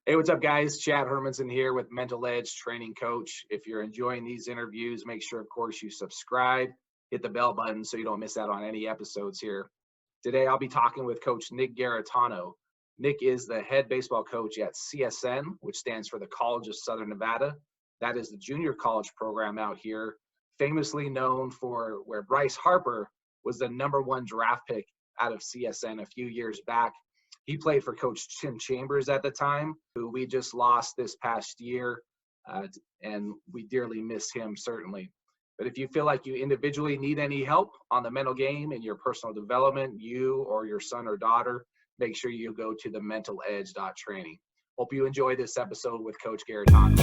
Hey, what's up, guys? Chad Hermansen here with Mental Edge Training Coach. If you're enjoying these interviews, make sure, of course, you subscribe, hit the bell button so you don't miss out on any episodes here. Today, I'll be talking with Coach Nick Garritano. Nick is the head baseball coach at CSN, which stands for the College of Southern Nevada. That is the junior college program out here, famously known for where Bryce Harper was the #1 draft pick out of CSN a few years back. He played for Coach Tim Chambers at the time, who we just lost this past year, and we dearly miss him, certainly. But if you feel like you individually need any help on the mental game and your personal development, you or your son or daughter, make sure you go to the mentaledge.training. Hope you enjoy this episode with Coach Garritano.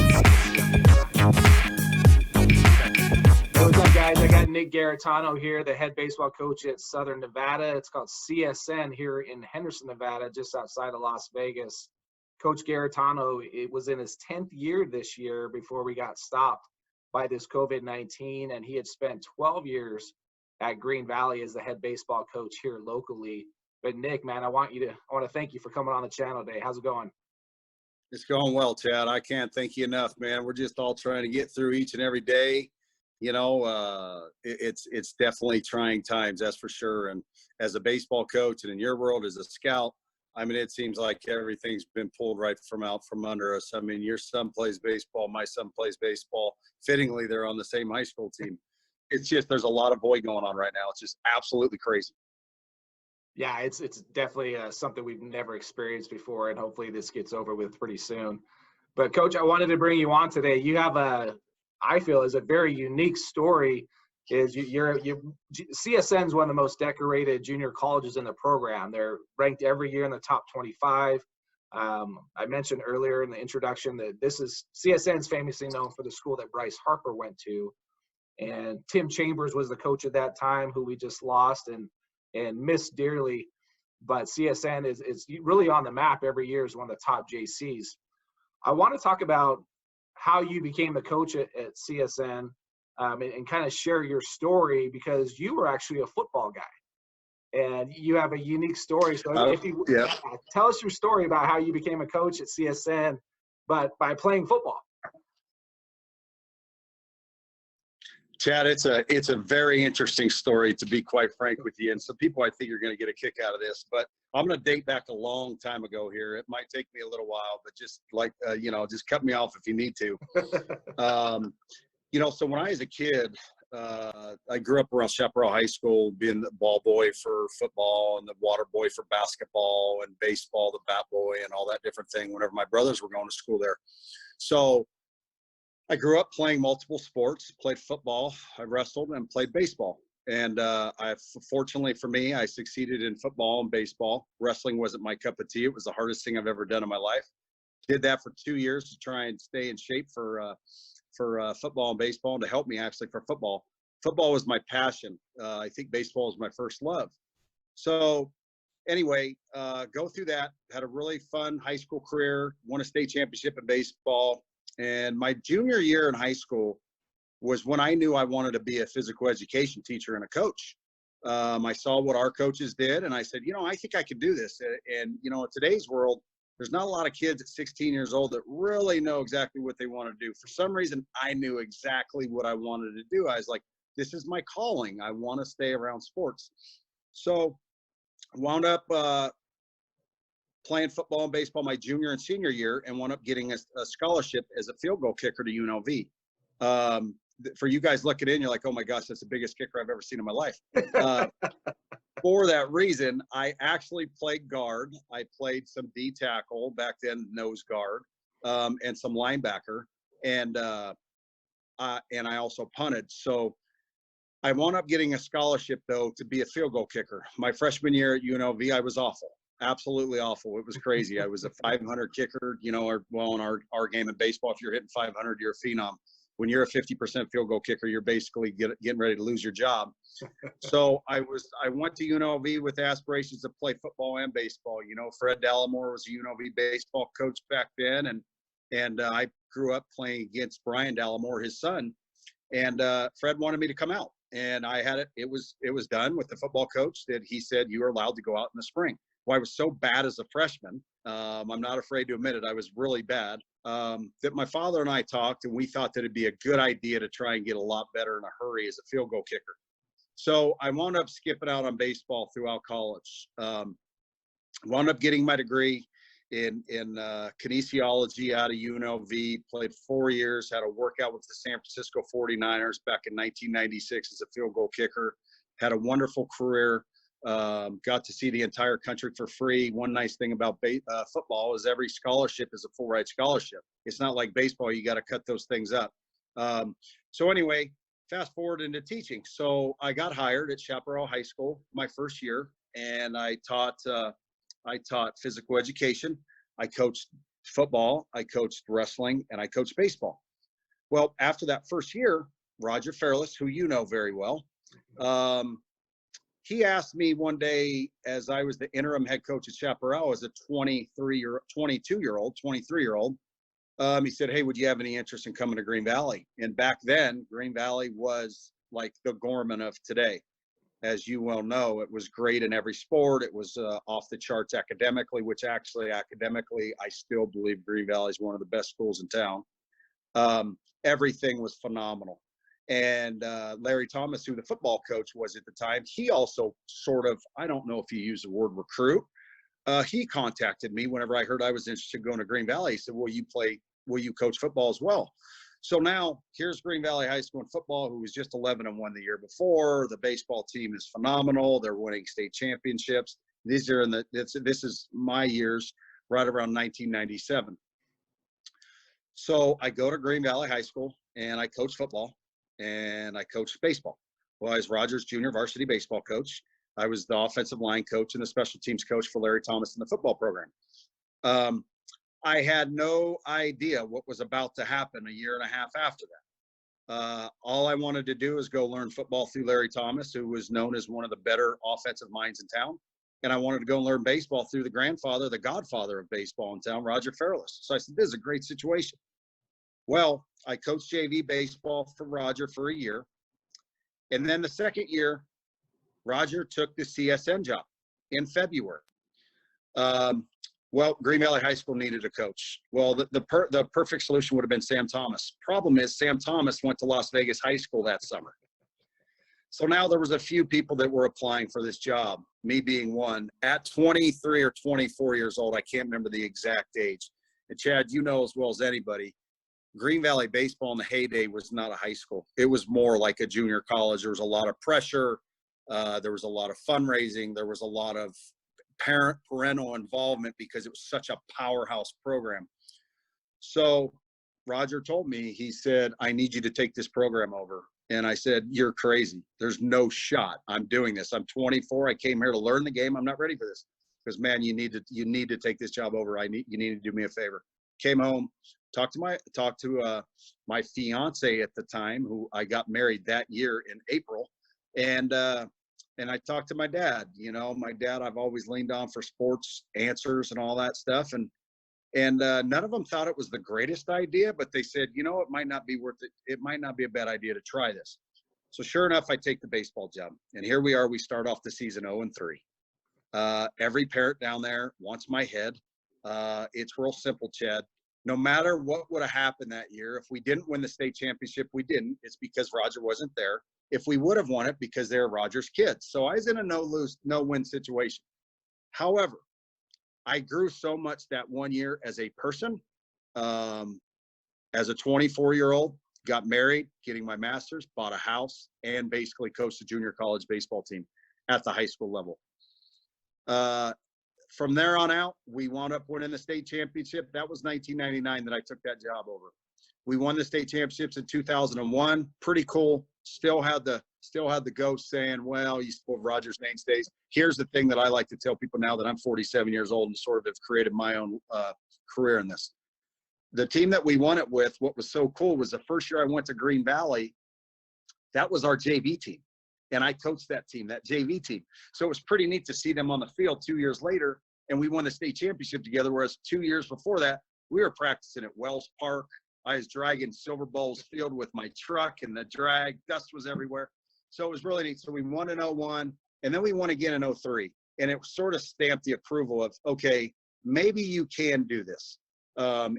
What's up, guys? I got Nick Garritano here, the head baseball coach at Southern Nevada. It's called CSN here in Henderson, Nevada, just outside of Las Vegas. Coach Garritano, it was in his 10th year this year before we got stopped by this COVID-19, and he had spent 12 years at Green Valley as the head baseball coach here locally. But Nick, man, I want to thank you for coming on the channel today. How's it going? It's going well, Chad. I can't thank you enough, man. We're just all trying to get through each and every day. You know, it's definitely trying times, that's for sure. And as a baseball coach, and in your world as a scout, I mean, it seems like everything's been pulled right out from under us. I mean, your son plays baseball, my son plays baseball. Fittingly, they're on the same high school team. It's just there's a lot of void going on right now. It's just absolutely crazy. Yeah, it's definitely something we've never experienced before, and hopefully this gets over with pretty soon. But Coach, I wanted to bring you on today. You have I feel is a very unique story. Is CSN is one of the most decorated junior colleges in the program. They're ranked every year in the top 25. I mentioned earlier in the introduction that CSN is famously known for the school that Bryce Harper went to, and Tim Chambers was the coach at that time, who we just lost and missed dearly. But CSN is really on the map every year as one of the top JCs. I want to talk about how you became the coach at CSN, and kind of share your story, because you were actually a football guy and you have a unique story. So tell us your story about how you became a coach at CSN, but by playing football. Chad, it's a very interesting story, to be quite frank with you. And some people, I think, are going to get a kick out of this, but I'm going to date back a long time ago here. It might take me a little while, but just just cut me off if you need to. So when I was a kid, I grew up around Chaparral High School, being the ball boy for football and the water boy for basketball and baseball, the bat boy and all that different thing whenever my brothers were going to school there. So I grew up playing multiple sports, played football, I wrestled, and played baseball. And fortunately for me, I succeeded in football and baseball. Wrestling wasn't my cup of tea. It was the hardest thing I've ever done in my life. Did that for 2 years to try and stay in shape for football and baseball, and to help me actually for football. Football was my passion. I think baseball was my first love. So anyway, go through that, had a really fun high school career, won a state championship in baseball. And my junior year in high school was when I knew I wanted to be a physical education teacher and a coach. I saw what our coaches did, and I said, I think I could do this. And in today's world, there's not a lot of kids at 16 years old that really know exactly what they want to do. For some reason, I knew exactly what I wanted to do. I was like, this is my calling. I want to stay around sports. So I wound up playing football and baseball my junior and senior year, and wound up getting a scholarship as a field goal kicker to UNLV. For you guys looking in, you're like, oh my gosh, that's the biggest kicker I've ever seen in my life. For that reason, I actually played guard. I played some D tackle, back then nose guard, and some linebacker, and I also punted. So I wound up getting a scholarship, though, to be a field goal kicker. My freshman year at UNLV, I was awful. Absolutely awful. It was crazy. I was a 500 kicker, in our game of baseball, if you're hitting 500, you're a phenom. When you're a 50% field goal kicker, you're basically getting ready to lose your job. So I went to UNLV with aspirations to play football and baseball. Fred Dallimore was a UNLV baseball coach back then, and I grew up playing against Brian Dallimore, his son. And Fred wanted me to come out, and I had it. It was done with the football coach that he said you are allowed to go out in the spring. Well, I was so bad as a freshman I'm not afraid to admit it. I was really bad. That my father and I talked, and we thought that it'd be a good idea to try and get a lot better in a hurry as a field goal kicker. So I wound up skipping out on baseball throughout college. Wound up getting my degree in kinesiology out of UNLV, played 4 years, had a workout with the San Francisco 49ers back in 1996 as a field goal kicker, had a wonderful career, got to see the entire country for free. One nice thing about football is every scholarship is a full ride scholarship. It's not like baseball, you got to cut those things up. So anyway, fast forward into teaching. So I got hired at Chaparral High School my first year, and I taught physical education. I coached football, I coached wrestling, and I coached baseball. Well, after that first year, Roger Fairless, who you know very well, he asked me one day, as I was the interim head coach at Chaparral as a 23-year-old, he said, "Hey, would you have any interest in coming to Green Valley?" And back then, Green Valley was like the Gorman of today. As you well know, it was great in every sport. It was off the charts academically, which actually academically, I still believe Green Valley is one of the best schools in town. Everything was phenomenal. And Larry Thomas, who the football coach was at the time, he also sort of, I don't know if you use the word recruit, he contacted me whenever I heard I was interested in going to Green Valley. He said, will you coach football as well? So now here's Green Valley High School in football, who was just 11-1 the year before. The baseball team is phenomenal. They're winning state championships. This is my years, right around 1997. So I go to Green Valley High School and I coach football and I coach baseball. Well, I was Rogers Junior varsity baseball coach. I was the offensive line coach and the special teams coach for Larry Thomas in the football program. I had no idea what was about to happen a year and a half after that. All I wanted to do is go learn football through Larry Thomas, who was known as one of the better offensive minds in town. And I wanted to go learn baseball through the grandfather, the godfather of baseball in town, Roger Fairless. So I said, this is a great situation. Well, I coached JV baseball for Roger for a year. And then the second year, Roger took the CSN job in February. Well, Green Valley High School needed a coach. Well, the perfect solution would have been Sam Thomas. Problem is, Sam Thomas went to Las Vegas High School that summer. So now there was a few people that were applying for this job, me being one. At 23 or 24 years old, I can't remember the exact age. And Chad, you know as well as anybody, Green Valley baseball in the heyday was not a high school. It was more like a junior college. There was a lot of pressure. There was a lot of fundraising. There was a lot of parental involvement because it was such a powerhouse program. So Roger told me, he said, I need you to take this program over. And I said, you're crazy. There's no shot I'm doing this. I'm 24. I came here to learn the game. I'm not ready for this. Because man, you need to take this job over. You need to do me a favor. Came home, talked to my fiance at the time, who I got married that year in April. And I talked to my dad. You know, my dad, I've always leaned on for sports answers and all that stuff. And none of them thought it was the greatest idea, but they said, you know, it might not be worth it. It might not be a bad idea to try this. So sure enough, I take the baseball job. And here we are. We start off the season 0-3. Every parent down there wants my head. It's real simple, Chad. No matter what would have happened that year, if we didn't win the state championship, we didn't. It's because Roger wasn't there. If we would have won it, because they're Roger's kids. So I was in a no-lose, no-win situation. However, I grew so much that 1 year as a person, as a 24-year-old, got married, getting my master's, bought a house, and basically coached a junior college baseball team at the high school level. From there on out, we wound up winning the state championship. That was 1999 that I took that job over. We won the state championships in 2001. Pretty cool. Still had the ghost saying, well, you still have Rogers mainstays. Here's the thing that I like to tell people now that I'm 47 years old and sort of have created my own career in this. The team that we won it with, what was so cool was the first year I went to Green Valley, that was our JV team. And I coached that team, that JV team. So it was pretty neat to see them on the field 2 years later, and we won the state championship together, whereas 2 years before that, we were practicing at Wells Park. I was dragging Silver Bowls Field with my truck, and the drag, dust was everywhere. So it was really neat. So we won in 01, and then we won again in 03. And it sort of stamped the approval of, okay, maybe you can do this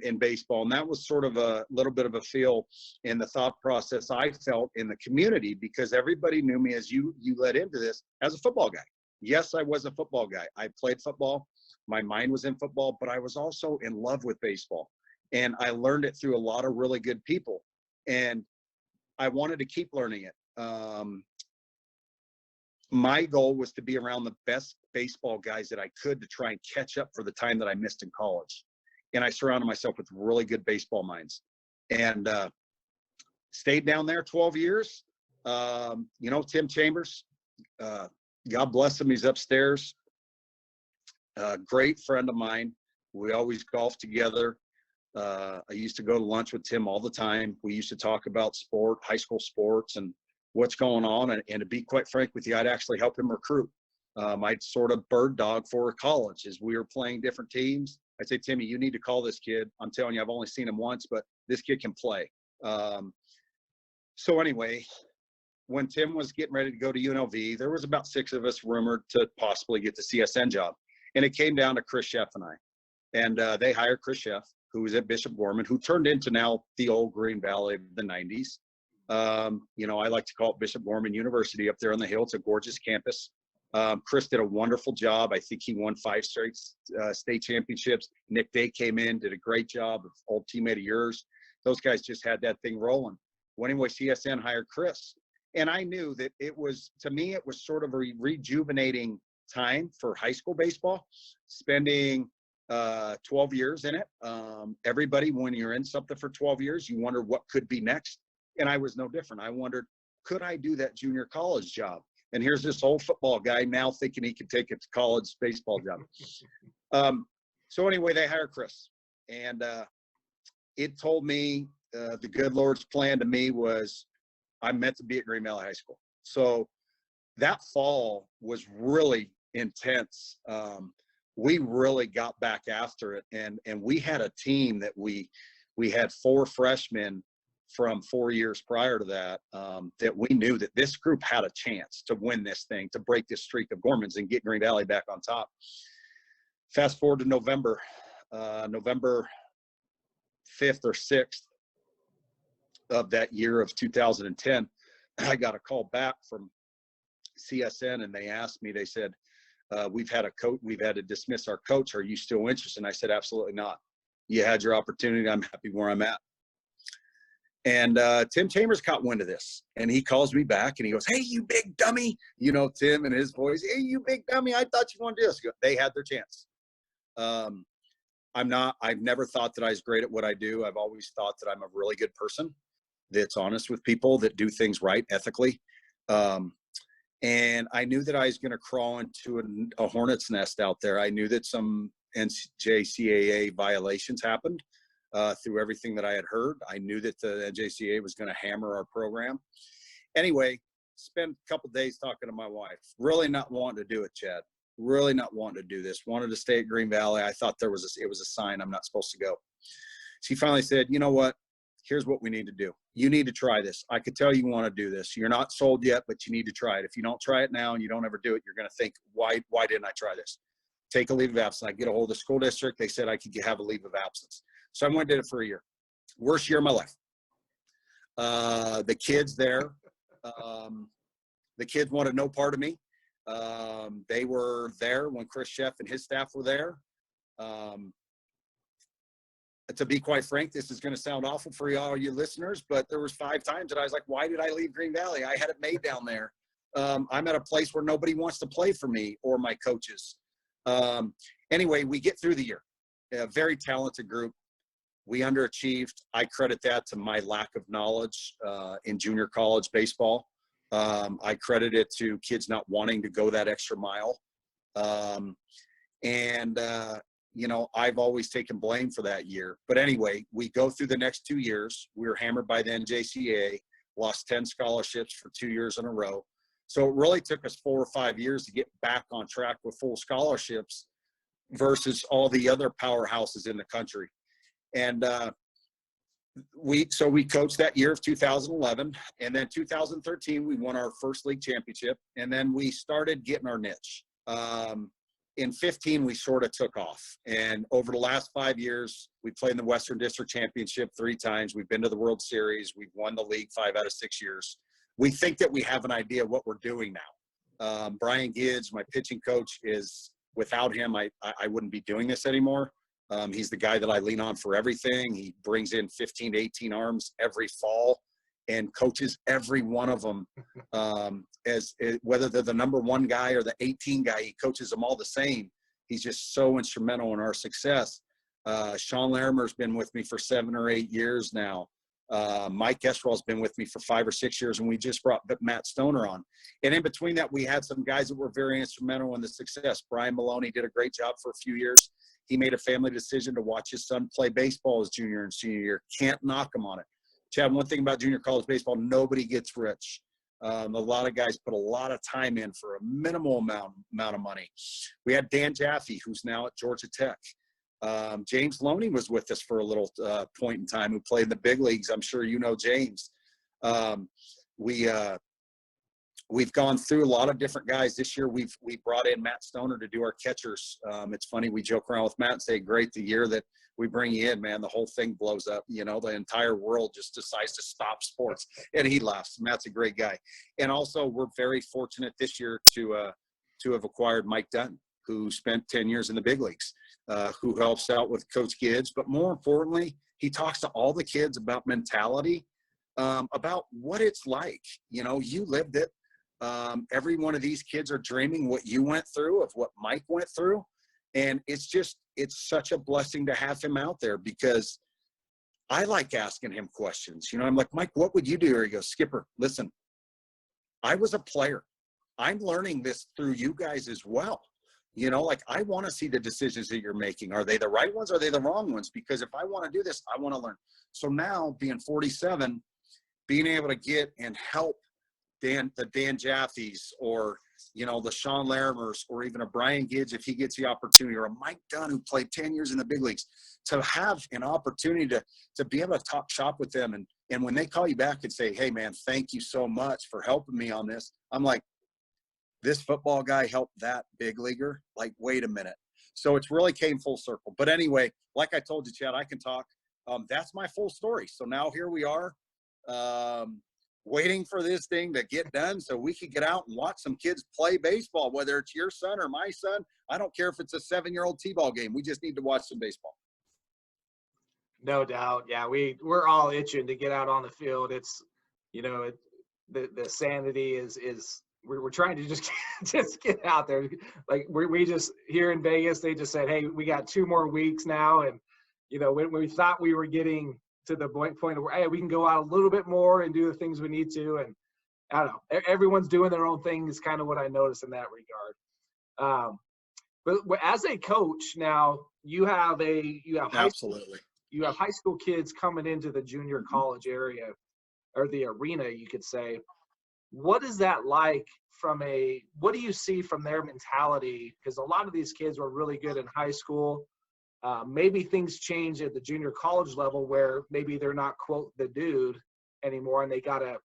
in baseball. And that was sort of a little bit of a feel in the thought process I felt in the community, because everybody knew me, as you led into this, as a football guy. Yes, I was a football guy. I played football. My mind was in football, but I was also in love with baseball. And I learned it through a lot of really good people. And I wanted to keep learning it. My goal was to be around the best baseball guys that I could to try and catch up for the time that I missed in college. And I surrounded myself with really good baseball minds, and stayed down there 12 years. Tim Chambers, God bless him, he's upstairs. Great friend of mine. We always golfed together. I used to go to lunch with Tim all the time. We used to talk about sport, high school sports, and what's going on. And to be quite frank with you, I'd actually help him recruit. I'd sort of bird dog for college as we were playing different teams. I'd say, Timmy, you need to call this kid. I'm telling you, I've only seen him once, but this kid can play. So anyway, when Tim was getting ready to go to UNLV, there was about 6 of us rumored to possibly get the CSN job. And it came down to Chris Sheff and I. And they hired Chris Sheff, who was at Bishop Gorman, who turned into now the old Green Valley of the 90s. I like to call it Bishop Gorman University up there on the hill. It's a gorgeous campus. Chris did a wonderful job. I think he won 5 straight state championships. Nick Day came in, did a great job, old teammate of yours. Those guys just had that thing rolling. Well, anyway, CSN hired Chris. And I knew that it was sort of a rejuvenating time for high school baseball, spending 12 years in it. Everybody, when you're in something for 12 years, you wonder what could be next. And I was no different. I wondered, could I do that junior college job? And here's this old football guy now thinking he can take a college baseball job. So anyway, they hired Chris. And it told me the good Lord's plan to me was I meant to be at Green Valley High School. So that fall was really intense. We really got back after it. And we had a team that we had 4 freshmen from 4 years prior to that, that we knew that this group had a chance to win this thing, to break this streak of Gormans and get Green Valley back on top. Fast forward to November 5th or 6th of that year of 2010, I got a call back from CSN, and they asked me, they said, we've had to dismiss our coach. Are you still interested? And I said, absolutely not. You had your opportunity. I'm happy where I'm at. And Tim Chambers caught wind of this, and he calls me back and he goes, hey, you big dummy. Tim and his voice, hey, you big dummy. I thought you wanted to do this. They had their chance. I've never thought that I was great at what I do. I've always thought that I'm a really good person that's honest with people, that do things right ethically. And I knew that I was going to crawl into a hornet's nest out there. I knew that some NJCAA violations happened. Through everything that I had heard. I knew that the NJCAA was going to hammer our program. Anyway, spent a couple days talking to my wife, really not wanting to do it, Chad, really not wanting to do this, wanted to stay at Green Valley. I thought it was a sign I'm not supposed to go. She finally said, you know what, here's what we need to do. You need to try this. I could tell you want to do this. You're not sold yet, but you need to try it. If you don't try it now and you don't ever do it, you're going to think, why didn't I try this? Take a leave of absence. I get a hold of the school district. They said I could have a leave of absence. So I went and did it for a year. Worst year of my life. The kids there, the kids wanted no part of me. They were there when Chris Sheff and his staff were there. To be quite frank, this is going to sound awful for all you listeners, but there was 5 times that I was like, why did I leave Green Valley? I had it made down there. I'm at a place where nobody wants to play for me or my coaches. Anyway, we get through the year. A very talented group. We underachieved. I credit that to my lack of knowledge in junior college baseball. I credit it to kids not wanting to go that extra mile. I've always taken blame for that year. But anyway, we go through the next 2 years. We were hammered by the NJCAA, lost 10 scholarships for 2 years in a row. So it really took us 4 or 5 years to get back on track with full scholarships versus all the other powerhouses in the country. And we coached that year of 2011, and then 2013 we won our first league championship, and then we started getting our niche. in 15, we sort of took off. And over the last 5 years, we played in the Western District Championship 3 times. We've been to the World Series. We've won the league 5 out of 6 years. We think that we have an idea of what we're doing now. Brian Gibbs, my pitching coach, is without him, I wouldn't be doing this anymore. He's the guy that I lean on for everything. He brings in 15 to 18 arms every fall and coaches every one of them. As whether they're the number 1 guy or the 18 guy, he coaches them all the same. He's just so instrumental in our success. Sean Larimer's been with me for 7 or 8 years now. Mike Estrell's been with me for 5 or 6 years, and we just brought Matt Stoner on. And in between that, we had some guys that were very instrumental in the success. Brian Maloney did a great job for a few years. He made a family decision to watch his son play baseball his junior and senior year. Can't knock him on it. Chad, one thing about junior college baseball, nobody gets rich. A lot of guys put a lot of time in for a minimal amount of money. We had Dan Jaffe, who's now at Georgia Tech. James Loney was with us for a little point in time, who played in the big leagues. I'm sure you know James. We've gone through a lot of different guys. This year we brought in Matt Stoner to do our catchers. It's funny, we joke around with Matt and say, great, the year that we bring you in, man, the whole thing blows up. You know, the entire world just decides to stop sports. And he laughs. Matt's a great guy. And also, we're very fortunate this year to have acquired Mike Dunn, who spent 10 years in the big leagues, who helps out with Coach Gibbs. But more importantly, he talks to all the kids about mentality, about what it's like. You know, you lived it. Every one of these kids are dreaming what you went through, of what Mike went through. And it's such a blessing to have him out there, because I like asking him questions. You know, I'm like, Mike, what would you do? Or he goes, Skipper, listen, I was a player. I'm learning this through you guys as well. You know, like, I want to see the decisions that you're making. Are they the right ones? Or are they the wrong ones? Because if I want to do this, I want to learn. So now, being 47, being able to get and help the Dan Jaffes, or, you know, the Sean Larimers, or even a Brian Gibbs, if he gets the opportunity, or a Mike Dunn, who played 10 years in the big leagues, to have an opportunity to be able to talk shop with them. And when they call you back and say, hey, man, thank you so much for helping me on this, I'm like, this football guy helped that big leaguer? Like, wait a minute. So it's really came full circle. But anyway, like I told you, Chad, I can talk. That's my full story. So now here we are, waiting for this thing to get done so we can get out and watch some kids play baseball, whether it's your son or my son. I don't care if it's a 7-year-old T-ball game. We just need to watch some baseball. No doubt. Yeah, we're all itching to get out on the field. It's, you know, the sanity is we're trying to just get out there. Like, we just, here in Vegas, they just said, hey, we got 2 more weeks now. And, you know, when we thought we were getting to the point where, hey, we can go out a little bit more and do the things we need to. And I don't know, everyone's doing their own thing is kind of what I noticed in that regard. But as a coach now, you have Absolutely. You have high school kids coming into the junior college area, or the arena, you could say. What is that like what do you see from their mentality? Because a lot of these kids were really good in high school. Maybe things change at the junior college level, where maybe they're not, quote, the dude anymore, and they gotta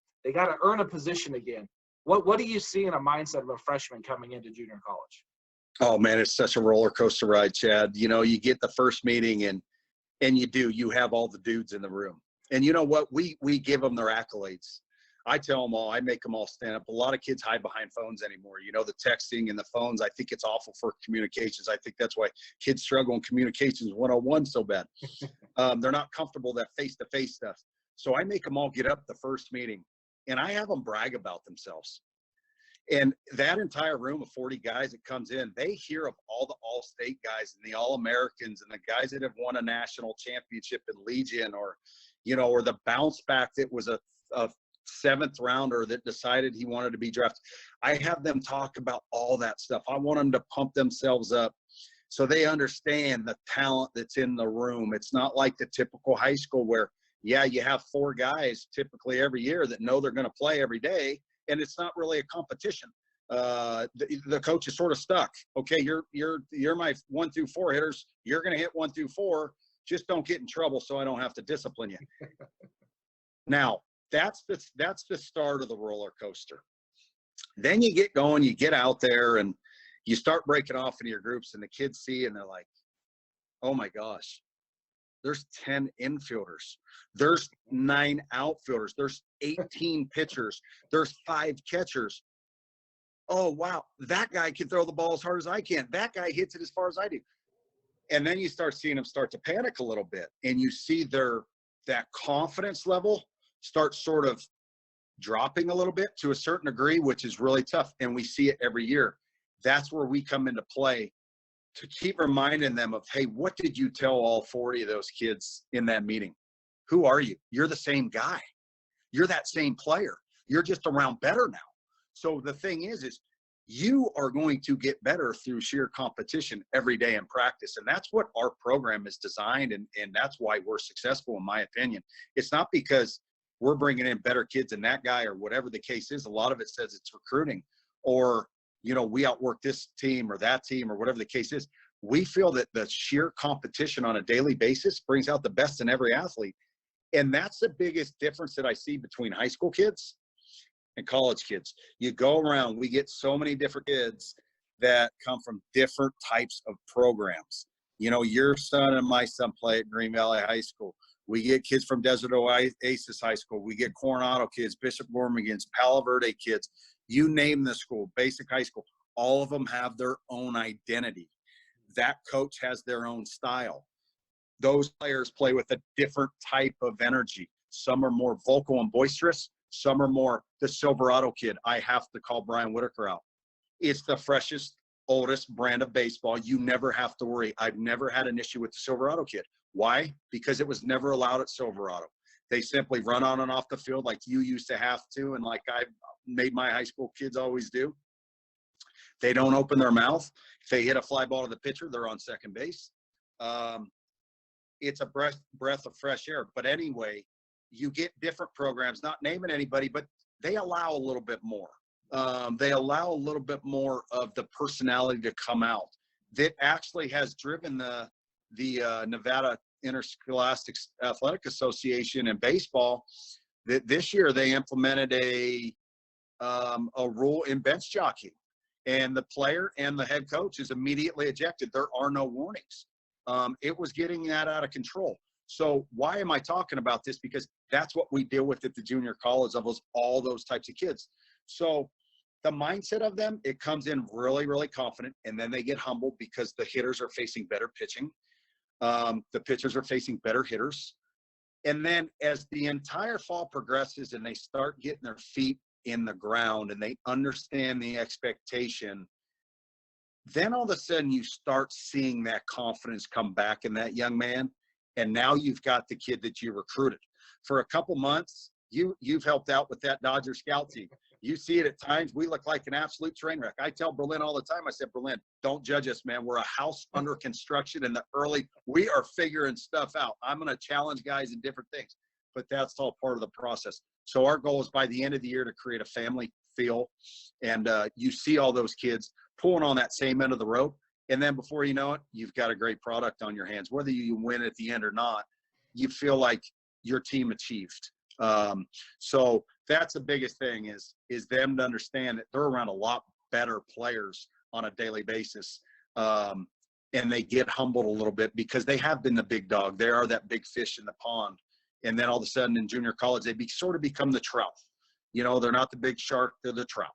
earn a position again. What do you see in a mindset of a freshman coming into junior college? Oh man, it's such a roller coaster ride, Chad. You know, you get the first meeting and you have all the dudes in the room, and you know what? We give them their accolades. I tell them all, I make them all stand up. A lot of kids hide behind phones anymore. You know, the texting and the phones, I think it's awful for communications. I think that's why kids struggle in communications 101 so bad. They're not comfortable that face-to-face stuff. So I make them all get up the first meeting, and I have them brag about themselves. And that entire room of 40 guys that comes in, they hear of all the all-state guys and the all-Americans and the guys that have won a national championship in Legion, or, you know, or the bounce back that was a 7th rounder that decided he wanted to be drafted. I have them talk about all that stuff. I want them to pump themselves up so they understand the talent that's in the room. It's not like the typical high school where, yeah, you have 4 guys typically every year that know they're going to play every day, and it's not really a competition. The coach is sort of stuck. Okay, you're my 1 through 4 hitters. You're going to hit 1 through 4. Just don't get in trouble so I don't have to discipline you. Now, that's the start of the roller coaster. Then you get going, you get out there, and You start breaking off into your groups, and the kids see, and they're like, oh my gosh, there's 10 infielders. There's 9 outfielders. There's 18 pitchers. There's 5 catchers. Oh, wow, that guy can throw the ball as hard as I can. That guy hits it as far as I do. And then you start seeing them start to panic a little bit, and you see that confidence level start sort of dropping a little bit to a certain degree, which is really tough. And we see it every year. That's where we come into play to keep reminding them of, hey, what did you tell all 40 of those kids in that meeting? Who are you? You're the same guy. You're that same player. You're just around better now. So the thing is you are going to get better through sheer competition every day in practice. And that's what our program is designed. And that's why we're successful, in my opinion. It's not because we're bringing in better kids than that guy or whatever the case is. A lot of it says it's recruiting, or, we outwork this team or that team or whatever the case is. We feel that the sheer competition on a daily basis brings out the best in every athlete. And that's the biggest difference that I see between high school kids and college kids. You go around, we get so many different kids that come from different types of programs. Your son and my son play at Green Valley High School. We get kids from Desert Oasis High School. We get Coronado kids, Bishop Gorman's, Palo Verde kids. You name the school, basic high school. All of them have their own identity. That coach has their own style. Those players play with a different type of energy. Some are more vocal and boisterous. Some are more the Silverado kid. I have to call Brian Whitaker out. It's the freshest, oldest brand of baseball. You never have to worry. I've never had an issue with the Silverado kid. Why? Because it was never allowed at Silverado. They simply run on and off the field like you used to have to, and like I made my high school kids always do. They don't open their mouth. If they hit a fly ball to the pitcher, they're on second base. It's a breath of fresh air. But anyway, you get different programs, not naming anybody, but they allow a little bit more. They allow a little bit more of the personality to come out. That actually has driven the Nevada Interscholastic Athletic Association in baseball. That this year they implemented a rule in bench jockeying, and the player and the head coach is immediately ejected. There are no warnings. It was getting that out of control. So why am I talking about this? Because that's what we deal with at the junior college levels, all those types of kids. So the mindset of them, it comes in really, really confident, and then they get humbled because the hitters are facing better pitching. The pitchers are facing better hitters. And then as the entire fall progresses and they start getting their feet in the ground and they understand the expectation, then all of a sudden you start seeing that confidence come back in that young man. And now you've got the kid that you recruited. For a couple months, you've helped out with that Dodger scout team. You see it at times. We look like an absolute train wreck. I tell Berlin all the time, I said, Berlin, don't judge us, man. We're a house under construction in the early. We are figuring stuff out. I'm going to challenge guys in different things, but that's all part of the process. So our goal is by the end of the year to create a family feel. And you see all those kids pulling on that same end of the rope. And then before you know it, you've got a great product on your hands. Whether you win at the end or not, you feel like your team achieved. So that's the biggest thing is them to understand that they're around a lot better players on a daily basis. And they get humbled a little bit because they have been the big dog. They are that big fish in the pond. And then all of a sudden in junior college, they sort of become the trout. They're not the big shark, they're the trout.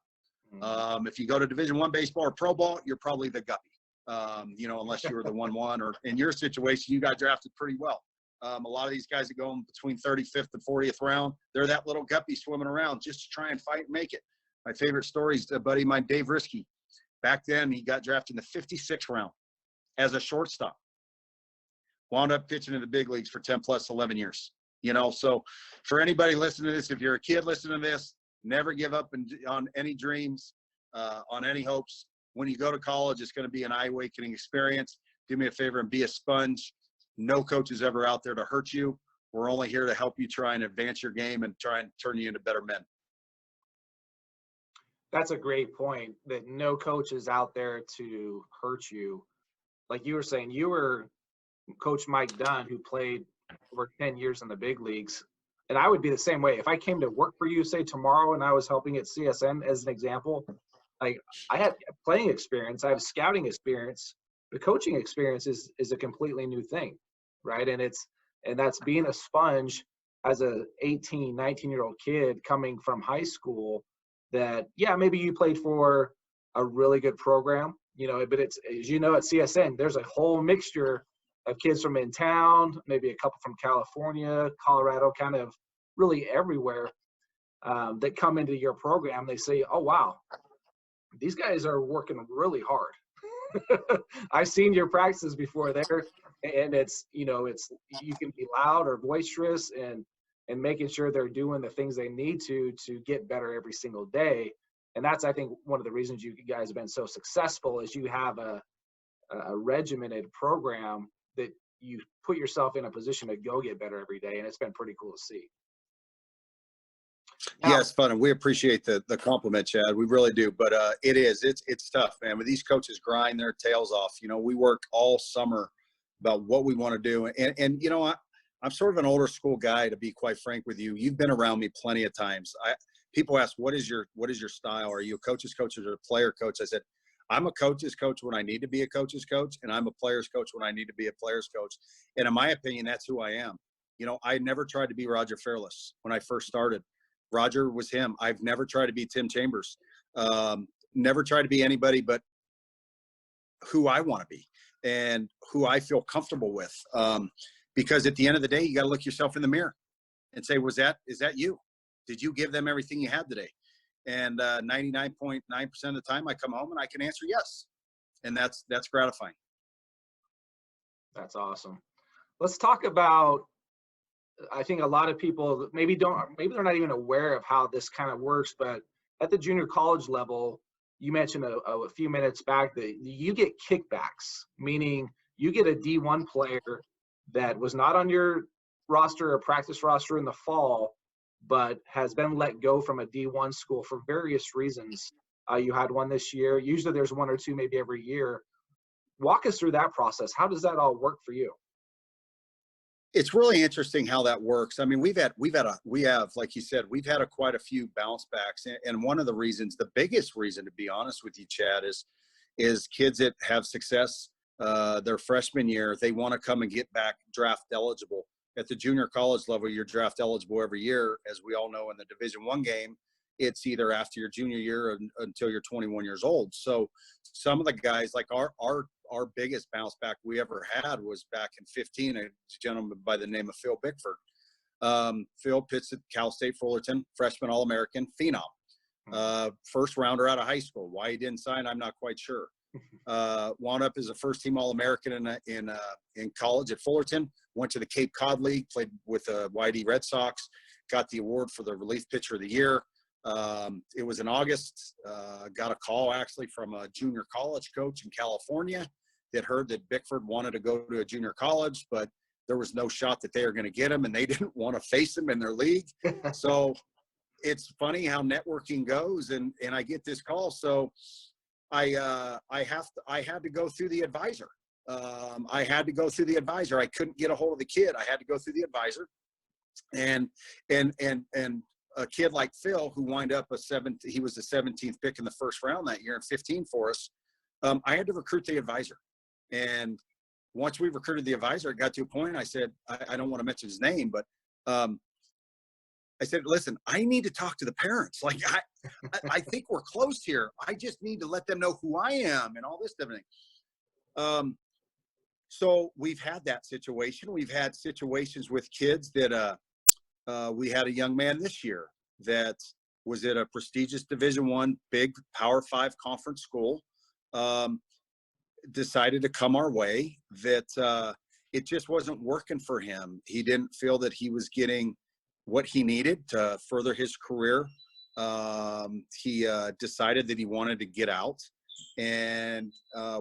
If you go to Division I baseball or pro ball, you're probably the guppy. Unless you were the 1-1, or in your situation, you got drafted pretty well. A lot of these guys that go in between 35th and 40th round, they're that little guppy swimming around just to try and fight and make it. My favorite story is a buddy of mine, Dave Risky. Back then, he got drafted in the 56th round as a shortstop. Wound up pitching in the big leagues for 10 plus 11 years. So for anybody listening to this, if you're a kid listening to this, never give up on any dreams, on any hopes. When you go to college, it's going to be an eye-awakening experience. Do me a favor and be a sponge. No coach is ever out there to hurt you. We're only here to help you try and advance your game and try and turn you into better men. That's a great point, that no coach is out there to hurt you. Like you were saying, you were Coach Mike Dunn, who played over 10 years in the big leagues. And I would be the same way. If I came to work for you, say tomorrow, and I was helping at CSN as an example, like I have playing experience, I have scouting experience. The coaching experience is a completely new thing, right? And that's being a sponge as a 18, 19-year-old kid coming from high school that, yeah, maybe you played for a really good program, but it's, as you know, at CSN, there's a whole mixture of kids from in town, maybe a couple from California, Colorado, kind of really everywhere, that come into your program. They say, oh, wow, these guys are working really hard. I've seen your practices before there, and it's you can be loud or boisterous and making sure they're doing the things they need to get better every single day. And that's, I think, one of the reasons you guys have been so successful is you have a regimented program that you put yourself in a position to go get better every day, and it's been pretty cool to see. Yeah, it's fun, and we appreciate the compliment, Chad. We really do. But it's tough, man. When these coaches grind their tails off, we work all summer about what we want to do. And I'm sort of an older school guy, to be quite frank with you. You've been around me plenty of times. People ask, what is your style? Are you a coach's coach or a player coach? I said, I'm a coach's coach when I need to be a coach's coach, and I'm a player's coach when I need to be a player's coach. And in my opinion, that's who I am. I never tried to be Roger Fairless when I first started. Roger was him. I've never tried to be Tim Chambers. Never tried to be anybody but who I want to be and who I feel comfortable with. Because at the end of the day, you got to look yourself in the mirror and say, is that you? Did you give them everything you had today? And 99.9% of the time I come home and I can answer yes. And that's gratifying. That's awesome. Let's talk about, I think a lot of people maybe they're not even aware of how this kind of works, but at the junior college level, you mentioned a few minutes back that you get kickbacks, meaning you get a D1 player that was not on your roster or practice roster in the fall, but has been let go from a D1 school for various reasons. You had one this year. Usually there's one or two maybe every year. Walk us through that process. How does that all work for you? It's really interesting how that works. I mean, we have, like you said, we've had quite a few bounce backs. And one of the reasons, the biggest reason, to be honest with you, Chad, is kids that have success their freshman year, they want to come and get back draft eligible. At the junior college level, you're draft eligible every year. As we all know, in the Division I game, it's either after your junior year or until you're 21 years old. So some of the guys, like our biggest bounce back we ever had was back in 15, a gentleman by the name of Phil Bickford. Phil pitched at Cal State Fullerton, freshman All-American, phenom. First rounder out of high school. Why he didn't sign, I'm not quite sure. Wound up as a first-team All-American in college at Fullerton, went to the Cape Cod League, played with the YD Red Sox, got the award for the relief pitcher of the year. It was in August. Got a call actually from a junior college coach in California that heard that Bickford wanted to go to a junior college, but there was no shot that they were going to get him, and they didn't want to face him in their league. So it's funny how networking goes, and I get this call. So I had to go through the advisor. I couldn't get a hold of the kid. I had to go through the advisor, and a kid like Phil, who wind up he was the 17th pick in the first round that year in 15 for us. I had to recruit the advisor. And once we recruited the advisor, it got to a point, I said, I don't want to mention his name, but I said, listen, I need to talk to the parents. Like, I think we're close here. I just need to let them know who I am and all this different thing. So we've had that situation. We've had situations with kids that we had a young man this year that was at a prestigious Division I, big Power 5 conference school, decided to come our way, that it just wasn't working for him. He didn't feel that he was getting what he needed to further his career. He decided that he wanted to get out, and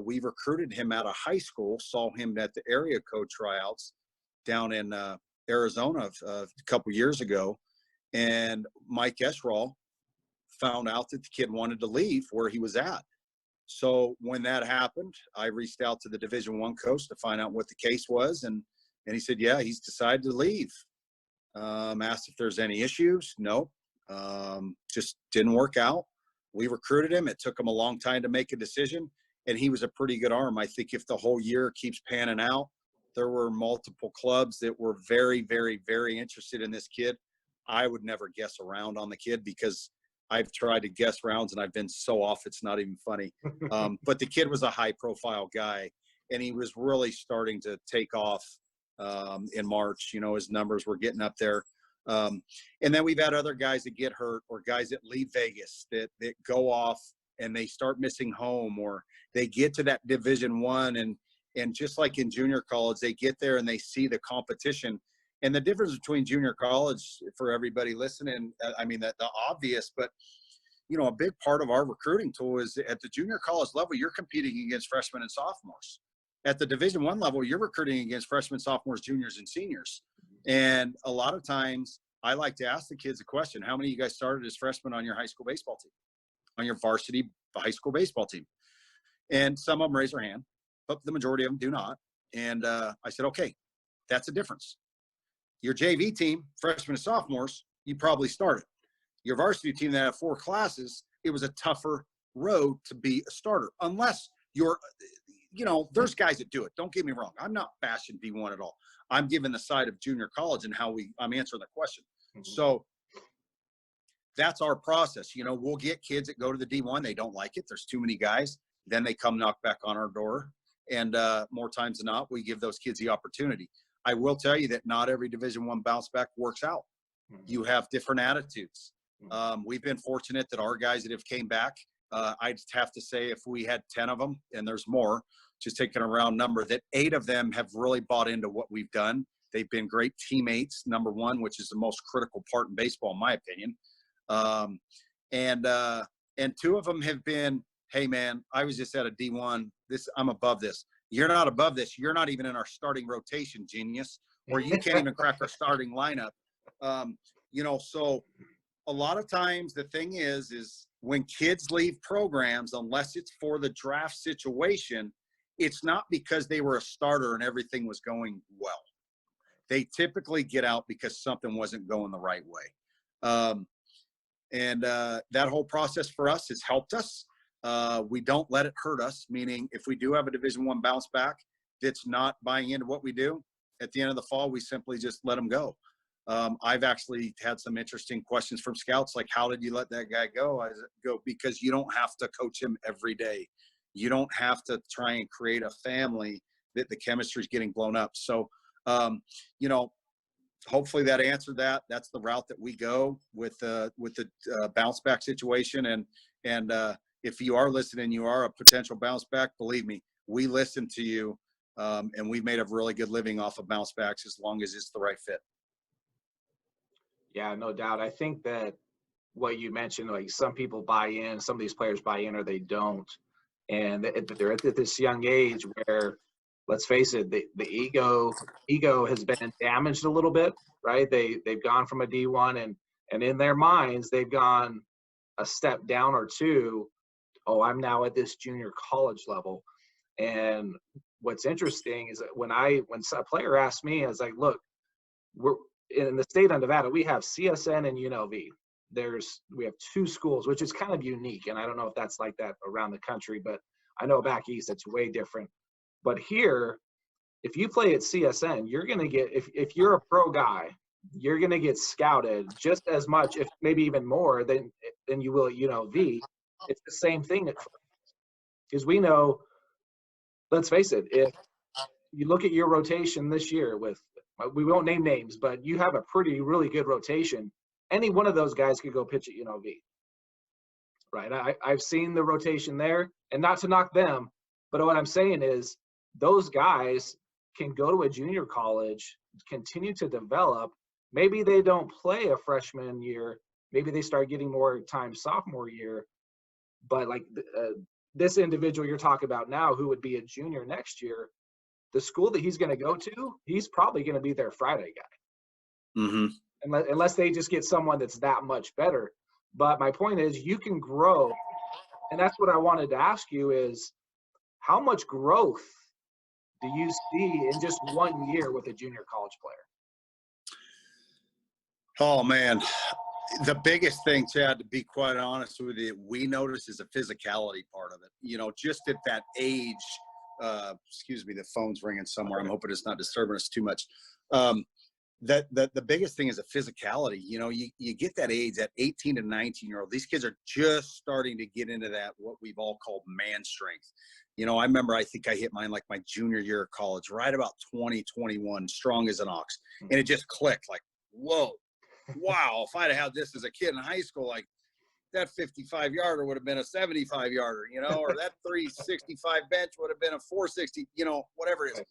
we recruited him out of high school, saw him at the area code tryouts down in Arizona a couple years ago, and Mike Esraw found out that the kid wanted to leave where he was at. So when that happened, I reached out to the Division I coach to find out what the case was, and he said, yeah, he's decided to leave. Asked if there's any issues. Nope. Just didn't work out. We recruited him. It took him a long time to make a decision, and he was a pretty good arm. I think if the whole year keeps panning out, there were multiple clubs that were very, very, very interested in this kid. I would never guess around on the kid because I've tried to guess rounds and I've been so off, it's not even funny. But the kid was a high-profile guy, and he was really starting to take off in March. You know, his numbers were getting up there. And then we've had other guys that get hurt, or guys that leave Vegas that go off and they start missing home, or they get to that Division I, and just like in junior college, they get there and they see the competition. And the difference between junior college, for everybody listening, I mean, the obvious, but, you know, a big part of our recruiting tool is at the junior college level, you're competing against freshmen and sophomores. At the Division I level, you're recruiting against freshmen, sophomores, juniors, and seniors. And a lot of times I like to ask the kids a question: how many of you guys started as freshmen on your high school baseball team, on your varsity high school baseball team? And some of them raise their hand, but the majority of them do not. And I said, okay, that's a difference. Your JV team, freshmen and sophomores, you probably started. Your varsity team that had 4 classes, it was a tougher road to be a starter, unless you're, you know, there's guys that do it. Don't get me wrong. I'm not bashing D1 at all. I'm giving the side of junior college and how I'm answering the question. So that's our process. You know, we'll get kids that go to the D1. They don't like it. There's too many guys. Then they come knock back on our door. And more times than not, we give those kids the opportunity. I will tell you that not every Division I bounce back works out. You have different attitudes. We've been fortunate that our guys that have came back, I'd have to say if we had 10 of them, and there's more, just taking a round number, that 8 of them have really bought into what we've done. They've been great teammates, number one, which is the most critical part in baseball, in my opinion. And 2 of them have been, hey man, I was just at a D1. I'm above this. You're not above this. You're not even in our starting rotation, genius, or you can't even crack our starting lineup. You know, so a lot of times the thing is when kids leave programs, unless it's for the draft situation, it's not because they were a starter and everything was going well. They typically get out because something wasn't going the right way. That whole process for us has helped us. We don't let it hurt us, meaning if we do have a Division I bounce back that's not buying into what we do, at the end of the fall, we simply just let them go. I've actually had some interesting questions from scouts, like, how did you let that guy go? I go, because you don't have to coach him every day. You don't have to try and create a family that the chemistry is getting blown up. So, you know, hopefully that answered that. That's the route that we go with the bounce back situation. And if you are listening, you are a potential bounce back, believe me, we listen to you. And we've made a really good living off of bounce backs as long as it's the right fit. Yeah, no doubt. I think that what you mentioned, like some people buy in, some of these players buy in or they don't. And they're at this young age where, let's face it, the ego has been damaged a little bit, right? They've gone from a D1 and in their minds, they've gone a step down or two. Oh, I'm now at this junior college level. And what's interesting is that when a player asked me, I was like, look, we're in the state of Nevada, we have CSN and UNLV. We have 2 schools, which is kind of unique. And I don't know if that's like that around the country, but I know back east, it's way different. But here, if you play at CSN, you're going to get, if you're a pro guy, you're going to get scouted just as much, if maybe even more than you will at UNLV. It's the same thing because we know, let's face it, if you look at your rotation this year we won't name names, but you have a really good rotation. Any one of those guys could go pitch at UNLV, right? I've seen the rotation there, and not to knock them, but what I'm saying is those guys can go to a junior college, continue to develop. Maybe they don't play a freshman year. Maybe they start getting more time sophomore year. But like this individual you're talking about now, who would be a junior next year, the school that he's going to go to, he's probably going to be their Friday guy. Mm-hmm. Unless they just get someone that's that much better. But my point is, you can grow. And that's what I wanted to ask you is, how much growth do you see in just 1 year with a junior college player? Oh, man. The biggest thing, Chad, to be quite honest with you, we notice is the physicality part of it. You know, just at that age, excuse me, the phone's ringing somewhere. I'm hoping it's not disturbing us too much. That the biggest thing is the physicality. You know, you get that age, that 18 to 19-year-old. These kids are just starting to get into that, what we've all called man strength. You know, I remember, I think I hit mine like my junior year of college, right about 20, 21, strong as an ox. And it just clicked like, whoa, wow. If I'd have had this as a kid in high school, like that 55-yarder would have been a 75-yarder, you know, or that 365 bench would have been a 460, you know, whatever it is.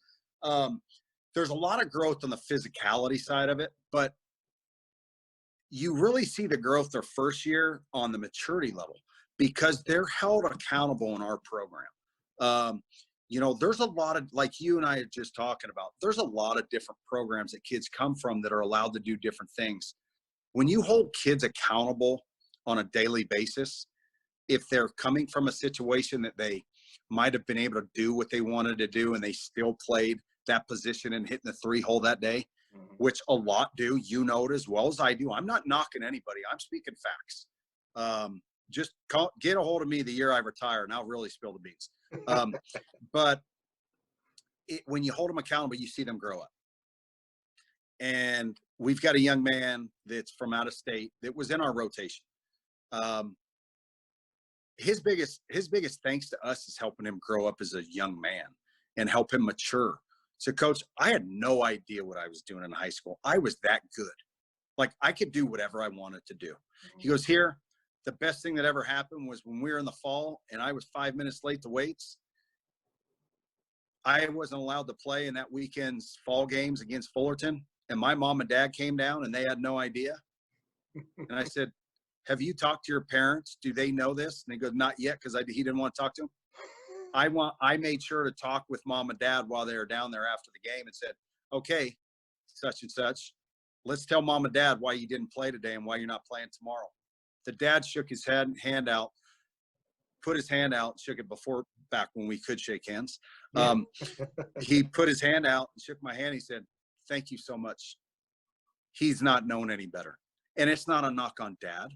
There's a lot of growth on the physicality side of it, but you really see the growth their first year on the maturity level because they're held accountable in our program. You know, there's a lot of, like you and I are just talking about, there's a lot of different programs that kids come from that are allowed to do different things. When you hold kids accountable on a daily basis, if they're coming from a situation that they might have been able to do what they wanted to do and they still played that position and hitting the 3-hole that day, which a lot do, you know it as well as I do. I'm not knocking anybody. I'm speaking facts. Just get a hold of me the year I retire and I'll really spill the beans. But when you hold them accountable, you see them grow up. And we've got a young man that's from out of state that was in our rotation. His biggest thanks to us is helping him grow up as a young man and help him mature. So, Coach, I had no idea what I was doing in high school. I was that good. Like, I could do whatever I wanted to do. He goes, here, the best thing that ever happened was when we were in the fall and I was 5 minutes late to weights. I wasn't allowed to play in that weekend's fall games against Fullerton. And my mom and dad came down and they had no idea. And I said, have you talked to your parents? Do they know this? And they go, not yet, because he didn't want to talk to them. I made sure to talk with mom and dad while they were down there after the game and said, okay, such and such, let's tell mom and dad why you didn't play today and why you're not playing tomorrow. The dad shook his hand out, put his hand out, shook it back when we could shake hands. He put his hand out and shook my hand. He said, thank you so much. He's not known any better. And it's not a knock on dad.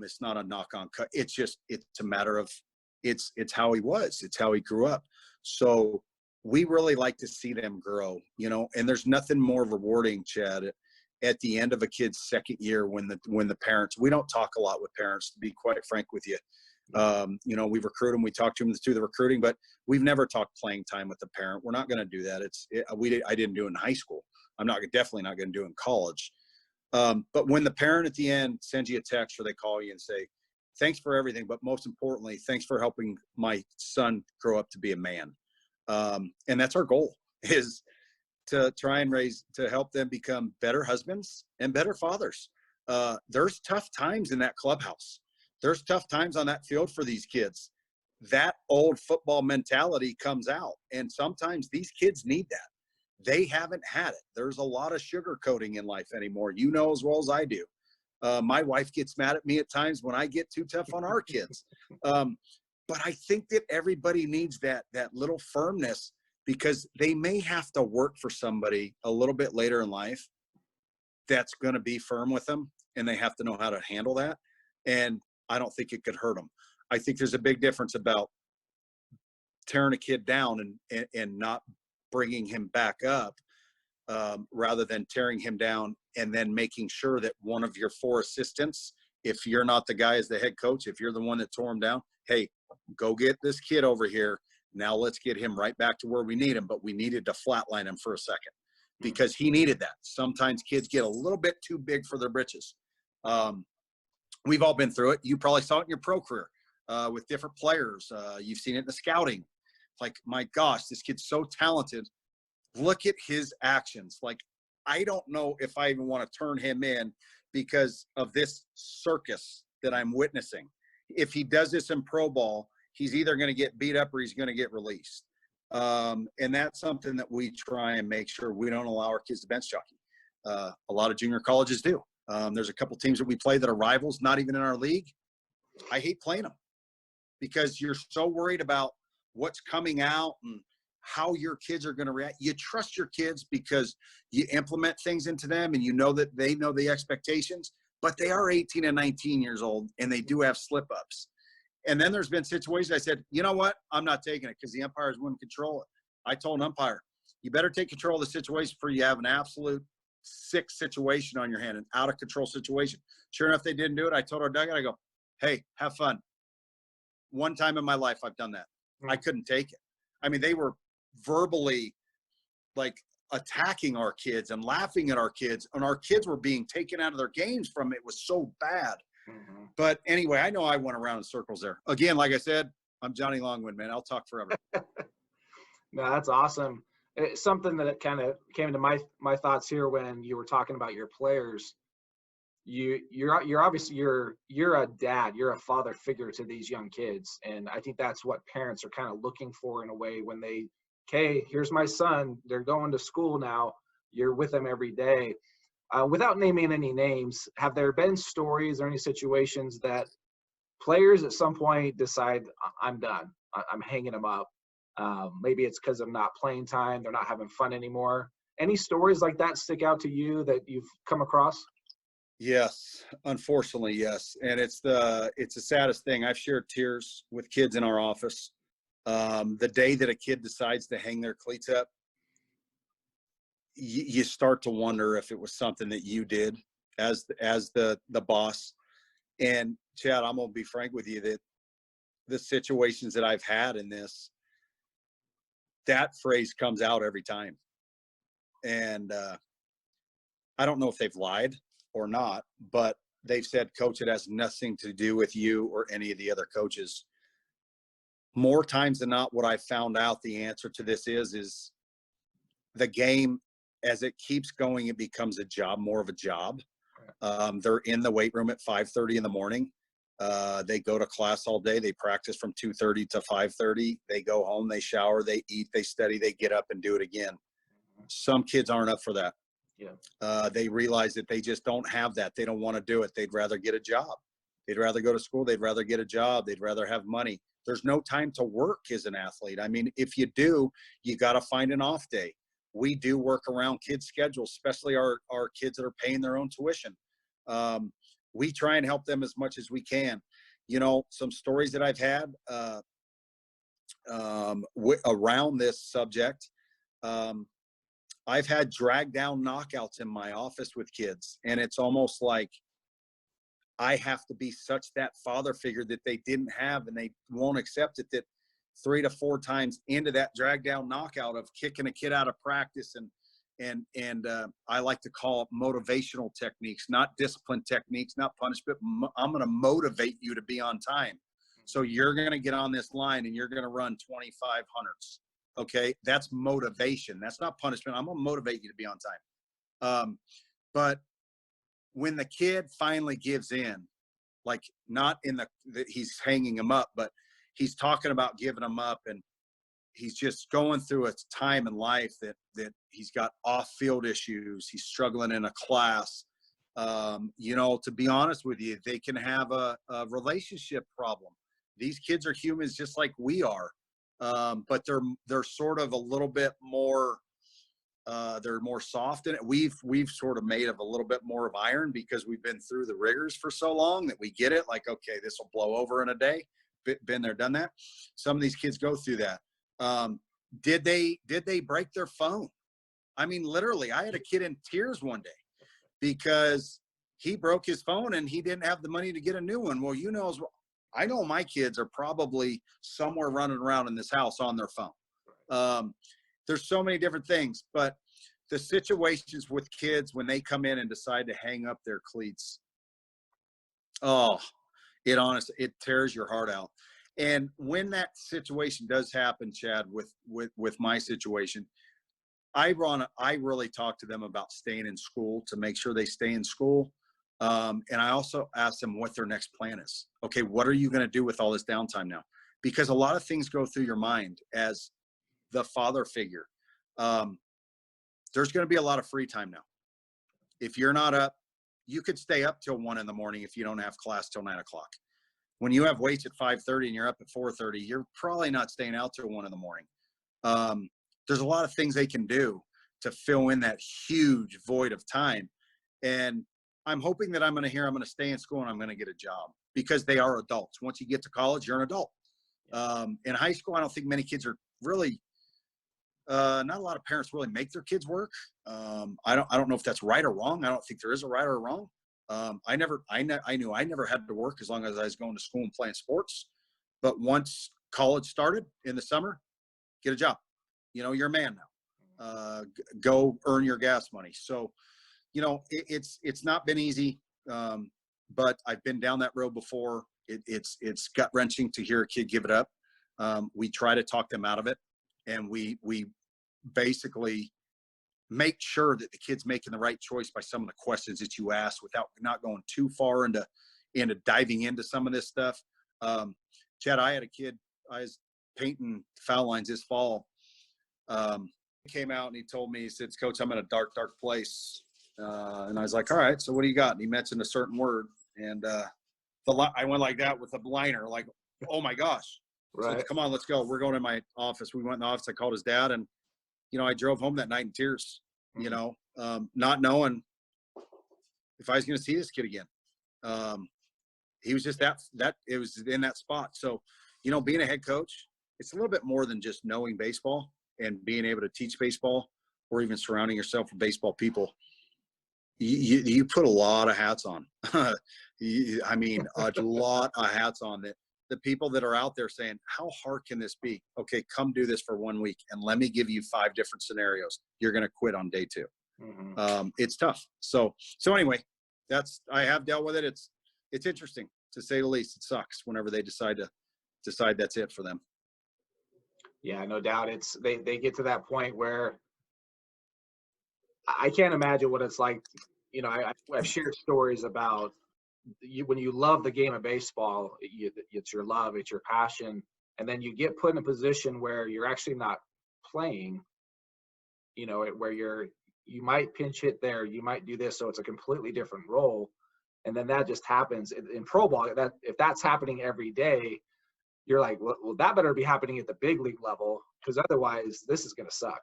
It's not a knock on cut. It's a matter of, it's how he was. It's how he grew up. So we really like to see them grow, you know, and there's nothing more rewarding, Chad, at the end of a kid's second year when the parents, we don't talk a lot with parents, to be quite frank with you. You know, we recruit them, we talk to them through the recruiting, but we've never talked playing time with the parent. We're not going to do that. I didn't do it in high school. I'm definitely not going to do it in college. But when the parent at the end sends you a text or they call you and say, thanks for everything, but most importantly, thanks for helping my son grow up to be a man. And that's our goal, is to try and to help them become better husbands and better fathers. There's tough times in that clubhouse. There's tough times on that field for these kids. That old football mentality comes out. And sometimes these kids need that. They haven't had it. There's a lot of sugarcoating in life anymore. You know as well as I do. My wife gets mad at me at times when I get too tough on our kids. But I think that everybody needs that little firmness, because they may have to work for somebody a little bit later in life that's going to be firm with them, and they have to know how to handle that. And I don't think it could hurt them. I think there's a big difference about tearing a kid down and not bringing him back up, rather than tearing him down and then making sure that one of your 4 assistants, if you're not the guy as the head coach, if you're the one that tore him down, hey, go get this kid over here. Now let's get him right back to where we need him. But we needed to flatline him for a second because he needed that. Sometimes kids get a little bit too big for their britches. We've all been through it. You probably saw it in your pro career with different players. You've seen it in the scouting. Like, my gosh, this kid's so talented. Look at his actions. Like, I don't know if I even want to turn him in because of this circus that I'm witnessing. If he does this in pro ball, he's either going to get beat up or he's going to get released. And that's something that we try and make sure we don't allow our kids to bench jockey. A lot of junior colleges do. There's a couple teams that we play that are rivals, not even in our league. I hate playing them because you're so worried about what's coming out and how your kids are going to react. You trust your kids because you implement things into them and you know that they know the expectations, but they are 18 and 19 years old, and they do have slip-ups. And then there's been situations I said, you know what? I'm not taking it because the umpires wouldn't control it. I told an umpire, you better take control of the situation before you have an absolute sick situation on your hand, an out-of-control situation. Sure enough, they didn't do it. I told our dugout, I go, hey, have fun. One time in my life I've done that. I couldn't take it. I mean, they were verbally like attacking our kids and laughing at our kids, and our kids were being taken out of their games from it. It was so bad. Mm-hmm. But anyway, I know I went around in circles there. Again, like I said, I'm Johnny Longwood, man. I'll talk forever. No, that's awesome. It's something that kind of came to my thoughts here when you were talking about your players. You're obviously you're a dad, you're a father figure to these young kids, and I think that's what parents are kind of looking for in a way when they, okay, here's my son, they're going to school now, you're with them every day. Without naming any names, have there been stories or any situations that players at some point decide, I'm done, I'm hanging them up? Maybe it's because of not playing time, they're not having fun anymore. Any stories like that stick out to you that you've come across? Yes, unfortunately, yes. And it's the saddest thing. I've shared tears with kids in our office. The day that a kid decides to hang their cleats up, you start to wonder if it was something that you did as the boss. And Chad, I'm gonna be frank with you that the situations that I've had in this, that phrase comes out every time. And I don't know if they've lied or not, but they've said, Coach, it has nothing to do with you or any of the other coaches. More times than not, what I found out the answer to this is the game, as it keeps going, it becomes a job, more of a job. They're in the weight room at 5:30 in the morning. They go to class all day. They practice from 2:30 to 5:30. They go home, they shower, they eat, they study, they get up and do it again. Some kids aren't up for that. Yeah. They realize that they just don't have that. They don't want to do it. They'd rather get a job. They'd rather go to school. They'd rather get a job. They'd rather have money. There's no time to work as an athlete. I mean, if you do, you got to find an off day. We do work around kids' schedules, especially our kids that are paying their own tuition. We try and help them as much as we can. You know, some stories that I've had around this subject. I've had drag down knockouts in my office with kids, and it's almost like I have to be such that father figure that they didn't have, and they won't accept it, that 3 to 4 times into that drag down knockout of kicking a kid out of practice and I like to call it motivational techniques, not discipline techniques, not punishment. I'm going to motivate you to be on time. So you're going to get on this line and you're going to run 2,500s. Okay. That's motivation. That's not punishment. I'm going to motivate you to be on time. But when the kid finally gives in, like not in that he's hanging him up, but he's talking about giving him up, and he's just going through a time in life that he's got off-field issues. He's struggling in a class. You know, to be honest with you, they can have a relationship problem. These kids are humans just like we are, but they're sort of a little bit more. They're more soft in it. We've sort of made of a little bit more of iron because we've been through the rigors for so long that we get it. Like, okay, this will blow over in a day. Been there, done that. Some of these kids go through that. Did they break their phone? I mean, literally, I had a kid in tears one day because he broke his phone and he didn't have the money to get a new one. Well, you know, I know my kids are probably somewhere running around in this house on their phone. There's so many different things, but the situations with kids when they come in and decide to hang up their cleats, oh, it tears your heart out. And when that situation does happen, Chad, with my situation, I really talk to them about staying in school to make sure they stay in school. And I also ask them what their next plan is. Okay, what are you going to do with all this downtime now? Because a lot of things go through your mind as the father figure. There's going to be a lot of free time now. If you're not up, you could stay up till 1 a.m. if you don't have class till 9 o'clock. When you have weights at 5:30 and you're up at 4:30, you're probably not staying out till 1 a.m. There's a lot of things they can do to fill in that huge void of time. And I'm hoping that I'm going to stay in school and I'm going to get a job, because they are adults. Once you get to college, you're an adult. In high school, I don't think many kids are really, not a lot of parents really make their kids work. I don't know if that's right or wrong. I don't think there is a right or a wrong. I knew I never had to work as long as I was going to school and playing sports. But once college started in the summer, get a job. You're a man now. Go earn your gas money. So, it's not been easy, but I've been down that road before. It's gut wrenching to hear a kid give it up. We try to talk them out of it, and we basically make sure that the kid's making the right choice by some of the questions that you ask, without not going too far into diving into some of this stuff. Chad, I had a kid, I was painting foul lines this fall. He came out and he told me, he said, "Coach, I'm in a dark, dark place." And I was like, "All right, so what do you got?" And he mentioned a certain word. And I went like that with a liner, like, oh my gosh. Right. So, come on, let's go. We're going to my office. We went in the office. I called his dad, and, I drove home that night in tears, not knowing if I was going to see this kid again. He was just that it was in that spot. So, being a head coach, it's a little bit more than just knowing baseball and being able to teach baseball, or even surrounding yourself with baseball people. You put a lot of hats on. A lot of hats on, that the people that are out there saying, how hard can this be? Okay, come do this for 1 week and let me give you 5 different scenarios. You're going to quit on day 2. Mm-hmm. It's tough. So anyway, I have dealt with it. It's interesting, to say the least. It sucks whenever they decide that's it for them. Yeah, no doubt. They get to that point where I can't imagine what it's like. I've shared stories about when you love the game of baseball, it's your love, it's your passion, and then you get put in a position where you're actually not playing, where you might pinch hit there, you might do this, so it's a completely different role. And then that just happens in pro ball. That if that's happening every day, you're like, well, that better be happening at the big league level, because otherwise this is going to suck.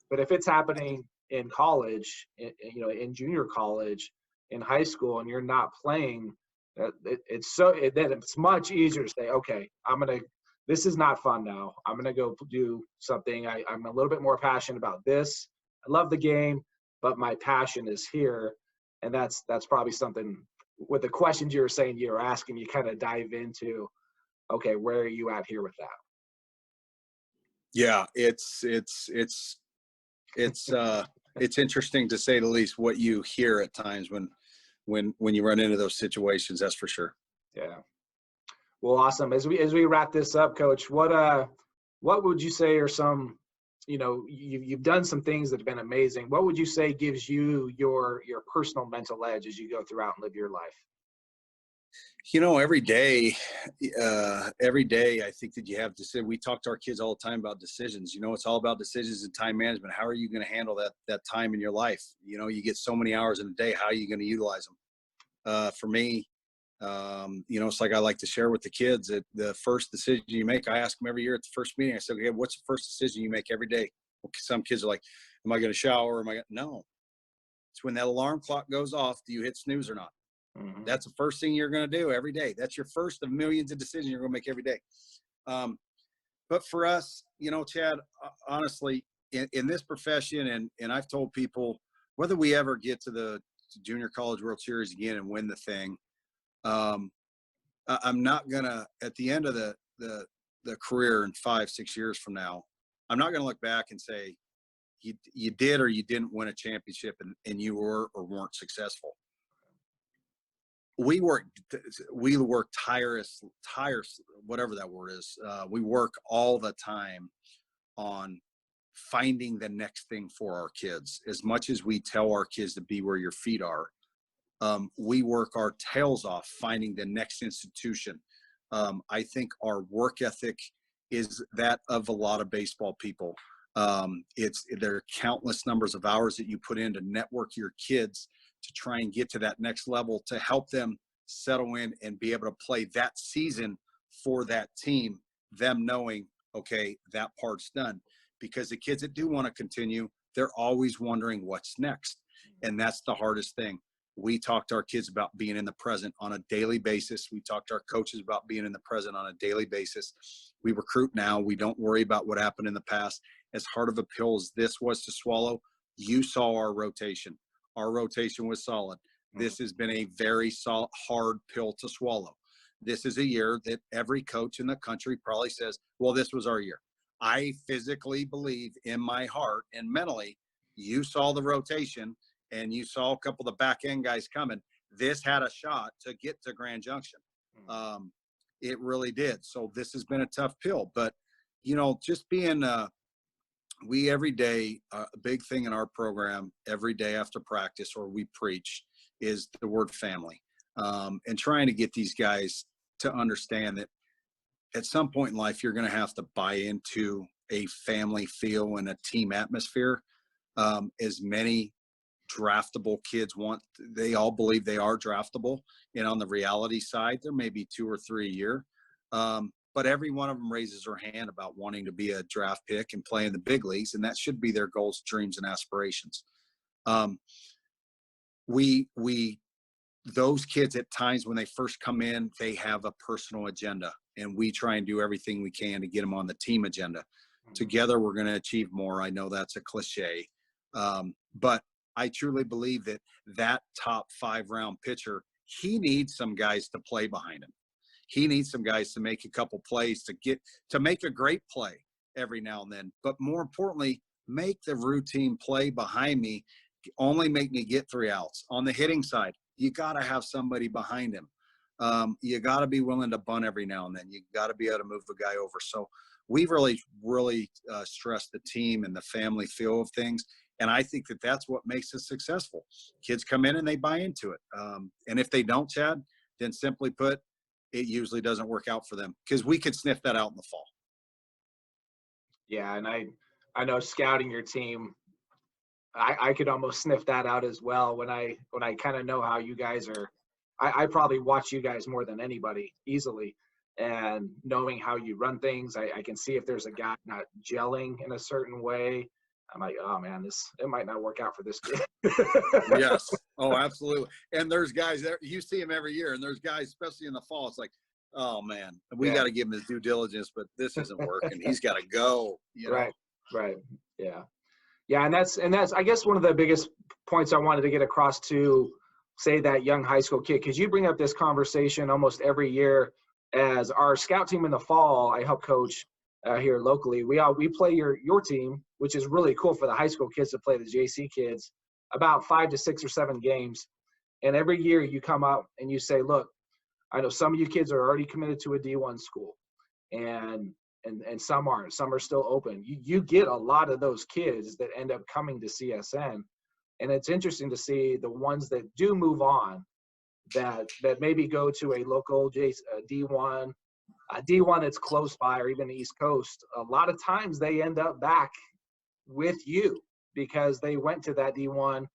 But if it's happening in college, in junior college, in high school, and you're not playing, it's much easier to say, okay, this is not fun now. I'm going to go do something. I'm a little bit more passionate about this. I love the game, but my passion is here. And that's probably something with the questions you were saying you were asking, you kind of dive into, okay, where are you at here with that? Yeah, it's interesting, to say the least, what you hear at times when you run into those situations. That's for sure. Yeah. Well, awesome. As we wrap this up, Coach, what would you say are some, you've done some things that have been amazing. What would you say gives you your personal mental edge as you go throughout and live your life? Every day, I think that you have to say, we talk to our kids all the time about decisions. It's all about decisions and time management. How are you going to handle that time in your life? You get so many hours in a day. How are you going to utilize them? For me, it's like I like to share with the kids that the first decision you make, I ask them every year at the first meeting, I say, okay, what's the first decision you make every day? Well, some kids are like, am I going to shower? No. It's when that alarm clock goes off, do you hit snooze or not? Mm-hmm. That's the first thing you're going to do every day. That's your first of millions of decisions you're going to make every day. But for us, Chad, honestly, in this profession, and I've told people, whether we ever get to the Junior College World Series again and win the thing, I'm not going to, at the end of the career in 5-6 years from now, I'm not going to look back and say, you did or you didn't win a championship and you were or weren't successful. We work tireless, whatever that word is. We work all the time on finding the next thing for our kids. As much as we tell our kids to be where your feet are, we work our tails off finding the next institution. I think our work ethic is that of a lot of baseball people. There are countless numbers of hours that you put in to network your kids to try and get to that next level, to help them settle in and be able to play that season for that team, them knowing, okay, that part's done. Because the kids that do want to continue, they're always wondering what's next. And that's the hardest thing. We talk to our kids about being in the present on a daily basis. We talk to our coaches about being in the present on a daily basis. We recruit now. We don't worry about what happened in the past. As hard of a pill as this was to swallow, you saw our rotation. Our rotation was solid. This has been a very solid, hard pill to swallow. This is a year that every coach in the country probably says, well, this was our year. I physically believe in my heart and mentally, you saw the rotation and you saw a couple of the back end guys coming. This had a shot to get to Grand Junction. It really did. So this has been a tough pill, but you know, just being, we every day, a big thing in our program, every day after practice, or we preach, is the word family. And trying to get these guys to understand that at some point in life, you're going to have to buy into a family feel and a team atmosphere. As many draftable kids want, they all believe they are draftable. And on the reality side, there may be 2 or 3 a year. But every one of them raises their hand about wanting to be a draft pick and play in the big leagues. And that should be their goals, dreams, and aspirations. Those kids at times when they first come in, they have a personal agenda, and we try and do everything we can to get them on the team agenda. Together, we're going to achieve more. I know that's a cliche, but I truly believe that that top 5-round pitcher, he needs some guys to play behind him. He needs some guys to make a couple plays to make a great play every now and then. But more importantly, make the routine play behind me, only make me get 3 outs. On the hitting side, you got to have somebody behind him. You got to be willing to bunt every now and then. You got to be able to move the guy over. So we really stress the team and the family feel of things. And I think that that's what makes us successful. Kids come in and they buy into it. And if they don't, Chad, then simply put, it usually doesn't work out for them, because we could sniff that out in the fall. Yeah, and I know scouting your team, I could almost sniff that out as well when I kind of know how you guys are. I probably watch you guys more than anybody easily, and knowing how you run things, I can see if there's a guy not gelling in a certain way. I'm like, oh man, it might not work out for this kid. Yes. Oh, absolutely. And there's guys there, you see them every year, and there's guys, especially in the fall, it's like, oh man, we got to give him his due diligence, but this isn't working. He's got to go. You know? Right. Yeah. Yeah. And that's, I guess, one of the biggest points I wanted to get across to, say, that young high school kid, because you bring up this conversation almost every year. As our scout team in the fall, I help coach here locally. We play your team, which is really cool for the high school kids to play the JC kids, about 5 to 6 or 7 games. And every year you come up and you say, look, I know some of you kids are already committed to a D1 school, and some aren't. Some are still open. You get a lot of those kids that end up coming to CSN, and it's interesting to see the ones that do move on, that maybe go to a local D1, a D1 that's close by, or even the East Coast. A lot of times they end up back with you because they went to that D1.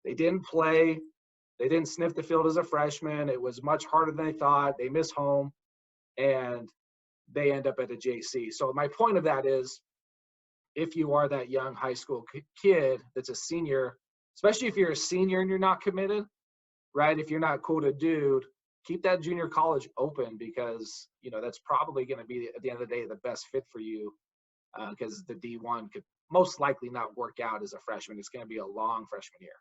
They didn't play. They didn't sniff the field as a freshman. It was much harder than they thought. They miss home, and they end up at a JC. So my point of that is, if you are that young high school kid that's a senior, especially if you're a senior and you're not committed, right? If you're not quoted dude, keep that junior college open, because, you know, that's probably going to be, at the end of the day, the best fit for you, because the D1 could most likely not work out as a freshman. It's going to be a long freshman year.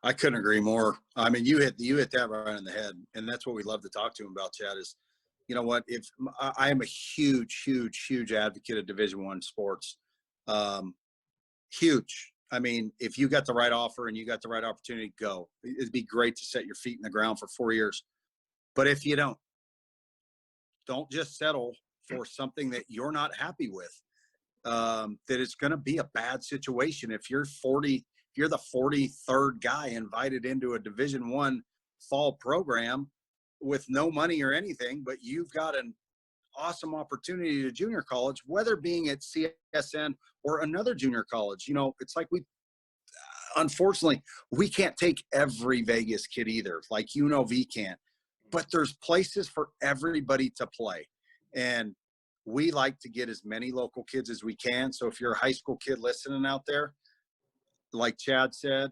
I couldn't agree more. I mean, you hit that right in the head, and that's what we love to talk to him about, Chad, is, you know what, if I am a huge advocate of Division I sports, huge. I mean, if you got the right offer and you got the right opportunity, go. It'd be great to set your feet in the ground for 4 years. But if you don't just settle for something that you're not happy with, that it's going to be a bad situation. If you're the 43rd guy invited into a Division I fall program with no money or anything, but you've got an awesome opportunity to junior college, whether being at CSN or another junior college. You know, it's like unfortunately, we can't take every Vegas kid either, like UNLV can't, but there's places for everybody to play. And we like to get as many local kids as we can. So if you're a high school kid listening out there, like Chad said,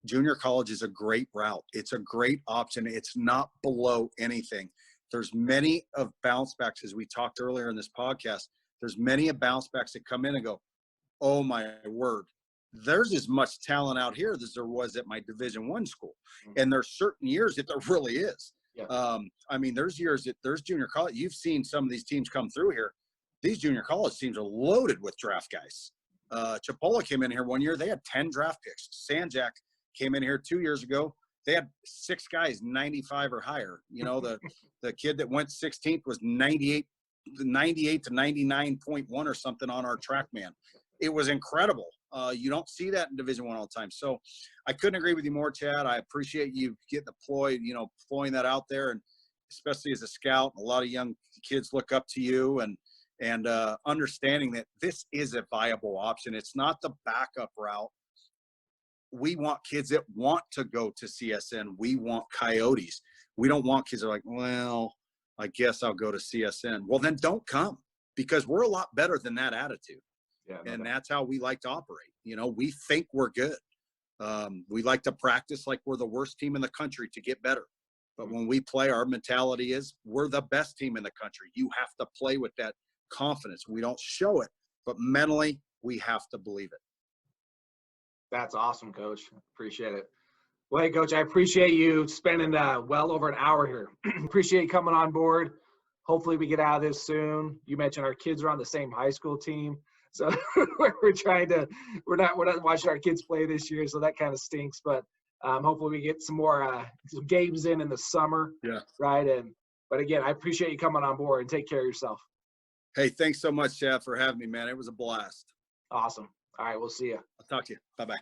junior college is a great route. It's a great option. It's not below anything. There's many of bounce backs, as we talked earlier in this podcast, there's many of bounce backs that come in and go, oh my word, there's as much talent out here as there was at my Division I school. And there's certain years that there really is. Yeah. I mean, there's years that there's junior college. You've seen some of these teams come through here. These junior college teams are loaded with draft guys. Chipola came in here one year. They had 10 draft picks. Sanjak came in here 2 years ago. They had 6 guys, 95 or higher. You know, the kid that went 16th was 98 to 99.1 or something on our TrackMan. It was incredible. You don't see that in Division I all the time. So I couldn't agree with you more, Chad. I appreciate you getting deployed, deploying that out there, and especially as a scout, a lot of young kids look up to you and understanding that this is a viable option. It's not the backup route. We want kids that want to go to CSN. We want Coyotes. We don't want kids that are like, well, I guess I'll go to CSN. Well, then don't come, because we're a lot better than that attitude. Yeah, and that's how we like to operate. We think we're good. We like to practice like we're the worst team in the country to get better. But when we play, our mentality is we're the best team in the country. You have to play with that confidence. We don't show it, but mentally we have to believe it. That's awesome, Coach. Appreciate it. Well, hey, Coach, I appreciate you spending well over an hour here. Appreciate you coming on board. Hopefully we get out of this soon. You mentioned our kids are on the same high school team. So we're not watching our kids play this year, so that kind of stinks. But hopefully we get some more some games in the summer. Yeah. Right. But again, I appreciate you coming on board, and take care of yourself. Hey, thanks so much, Chad, for having me, man. It was a blast. Awesome. All right, we'll see you. I'll talk to you. Bye-bye.